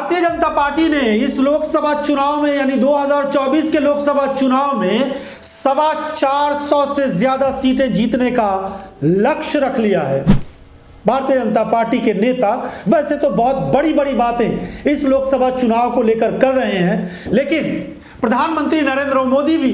Bharatiya Janata party ने इस लोकसभा चुनाव में यानी 2024 के लोकसभा चुनाव में 425 से ज्यादा सीटें जीतने का लक्ष्य रख लिया है। भारतीय जनता पार्टी के नेता वैसे तो बहुत बड़ी बड़ी बातें इस लोकसभा चुनाव को लेकर कर रहे हैं, लेकिन प्रधानमंत्री नरेंद्र मोदी भी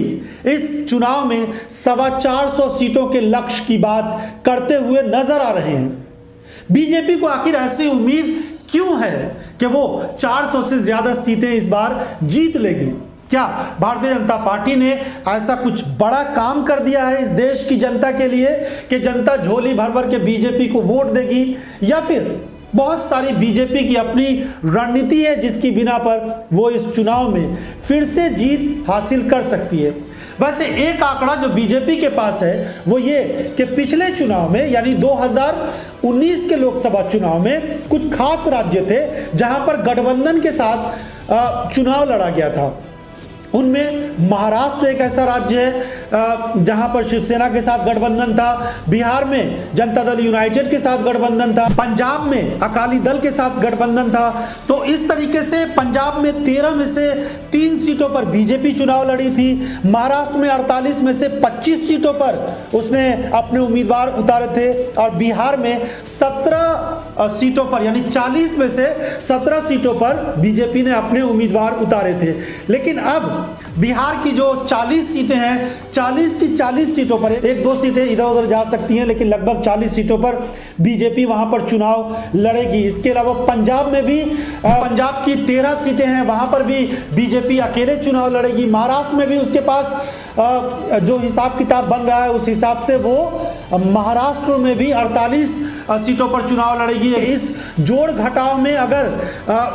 इस चुनाव में 425 सीटों के लक्ष्य की बात करते हुए नजर आ रहे हैं। बीजेपी को आखिर ऐसी उम्मीद क्यों है कि वो 400 से ज्यादा सीटें इस बार जीत लेगी? क्या भारतीय जनता पार्टी ने ऐसा कुछ बड़ा काम कर दिया है इस देश की जनता के लिए कि जनता झोली भर भर के बीजेपी को वोट देगी, या फिर बहुत सारी बीजेपी की अपनी रणनीति है जिसकी बिना पर वो इस चुनाव में फिर से जीत हासिल कर सकती है? वैसे एक आंकड़ा जो बीजेपी के पास है वो ये कि पिछले चुनाव में यानी 2019 के लोकसभा चुनाव में कुछ खास राज्य थे जहां पर गठबंधन के साथ चुनाव लड़ा गया था। उनमें महाराष्ट्र एक ऐसा राज्य है जहां पर शिवसेना के साथ गठबंधन था, बिहार में जनता दल यूनाइटेड के साथ गठबंधन था, पंजाब में अकाली दल के साथ गठबंधन था। तो इस तरीके से पंजाब में 13 में से 3 सीटों पर बीजेपी चुनाव लड़ी थी, महाराष्ट्र में 48 में से 25 सीटों पर उसने अपने उम्मीदवार उतारे थे, और बिहार में 17 सीटों पर यानी 40 में से 17 सीटों पर बीजेपी ने अपने उम्मीदवार उतारे थे। लेकिन अब बिहार की जो 40 सीटें हैं, 40 की 40 सीटों पर 1-2 सीटें इधर उधर जा सकती हैं, लेकिन लगभग 40 सीटों पर बीजेपी वहां पर चुनाव लड़ेगी। इसके अलावा पंजाब में भी पंजाब की 13 सीटें हैं, वहां पर भी बीजेपी अकेले चुनाव लड़ेगी। महाराष्ट्र में भी उसके पास जो हिसाब किताब बन रहा है उस हिसाब से वो महाराष्ट्र में भी 48 सीटों पर चुनाव लड़ेगी। इस जोड़ घटाव में अगर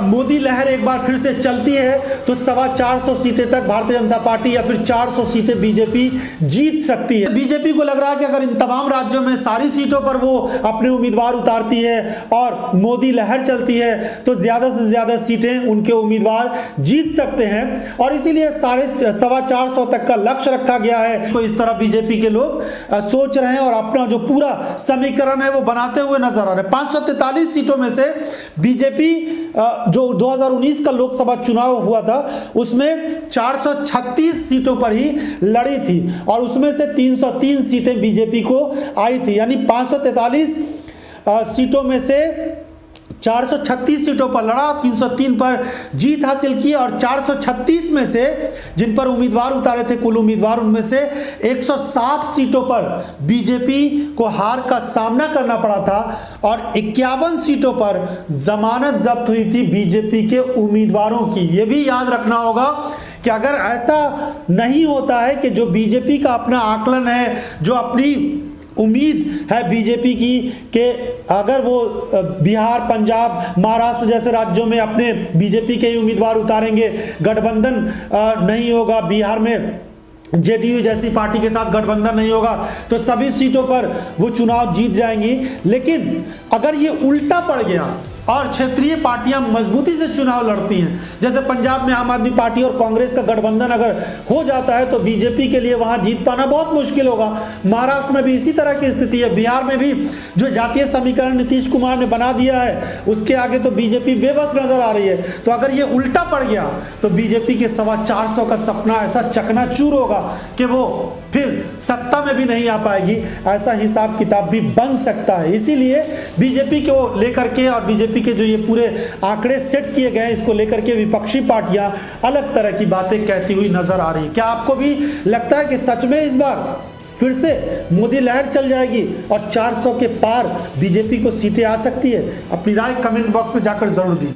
मोदी लहर एक बार फिर से चलती है तो 425 सीटें तक भारतीय जनता पार्टी या फिर 400 सीटें बीजेपी जीत सकती है। बीजेपी को लग रहा है कि अगर इन तमाम राज्यों में सारी सीटों पर वो अपने उम्मीदवार उतारती है और मोदी लहर चलती है तो ज्यादा से ज्यादा सीटें उनके उम्मीदवार जीत सकते हैं, और इसीलिए 450 तक का लक्ष्य रखा गया है। तो इस तरह बीजेपी के लोग सोच रहे हैं और अपना जो पूरा समीकरण है वो बनाते हुए नजर आ रहे हैं। 543 सीटों में से बीजेपी जो 2019 का लोकसभा चुनाव हुआ था उसमें 436 सीटों पर ही लड़ी थी, और उसमें से 303 सीटें बीजेपी को आई थी, यानी 543 सीटों में से 436 सीटों पर लड़ा, 303 पर जीत हासिल की, और 436 में से जिन पर उम्मीदवार उतारे थे कुल उम्मीदवार, उनमें से 160 सीटों पर बीजेपी को हार का सामना करना पड़ा था, और 51 सीटों पर जमानत जब्त हुई थी बीजेपी के उम्मीदवारों की। यह भी याद रखना होगा कि अगर ऐसा नहीं होता है कि जो बीजेपी का अपना आकलन है, जो अपनी उम्मीद है बीजेपी की कि अगर वो बिहार, पंजाब, महाराष्ट्र जैसे राज्यों में अपने बीजेपी के ही उम्मीदवार उतारेंगे, गठबंधन नहीं होगा, बिहार में जेडीयू जैसी पार्टी के साथ गठबंधन नहीं होगा, तो सभी सीटों पर वो चुनाव जीत जाएंगी। लेकिन अगर ये उल्टा पड़ गया और क्षेत्रीय पार्टियां मजबूती से चुनाव लड़ती हैं, जैसे पंजाब में आम आदमी पार्टी और कांग्रेस का गठबंधन अगर हो जाता है तो बीजेपी के लिए वहां जीत पाना बहुत मुश्किल होगा। महाराष्ट्र में भी इसी तरह की स्थिति है, बिहार में भी जो जातीय समीकरण नीतीश कुमार ने बना दिया है उसके आगे तो बीजेपी बेबस नजर आ रही है। तो अगर ये उल्टा पड़ गया तो बीजेपी के 425 का सपना ऐसा चकनाचूर होगा कि वो फिर सत्ता में भी नहीं आ पाएगी, ऐसा हिसाब किताब भी बन सकता है। इसीलिए बीजेपी को लेकर के और बीजेपी के जो ये पूरे आंकड़े सेट किए गए हैं इसको लेकर के विपक्षी पार्टियां अलग तरह की बातें कहती हुई नजर आ रही हैं। क्या आपको भी लगता है कि सच में इस बार फिर से मोदी लहर चल जाएगी और 400 के पार बीजेपी को सीटें आ सकती है? अपनी राय कमेंट बॉक्स में जाकर जरूर दीजिए।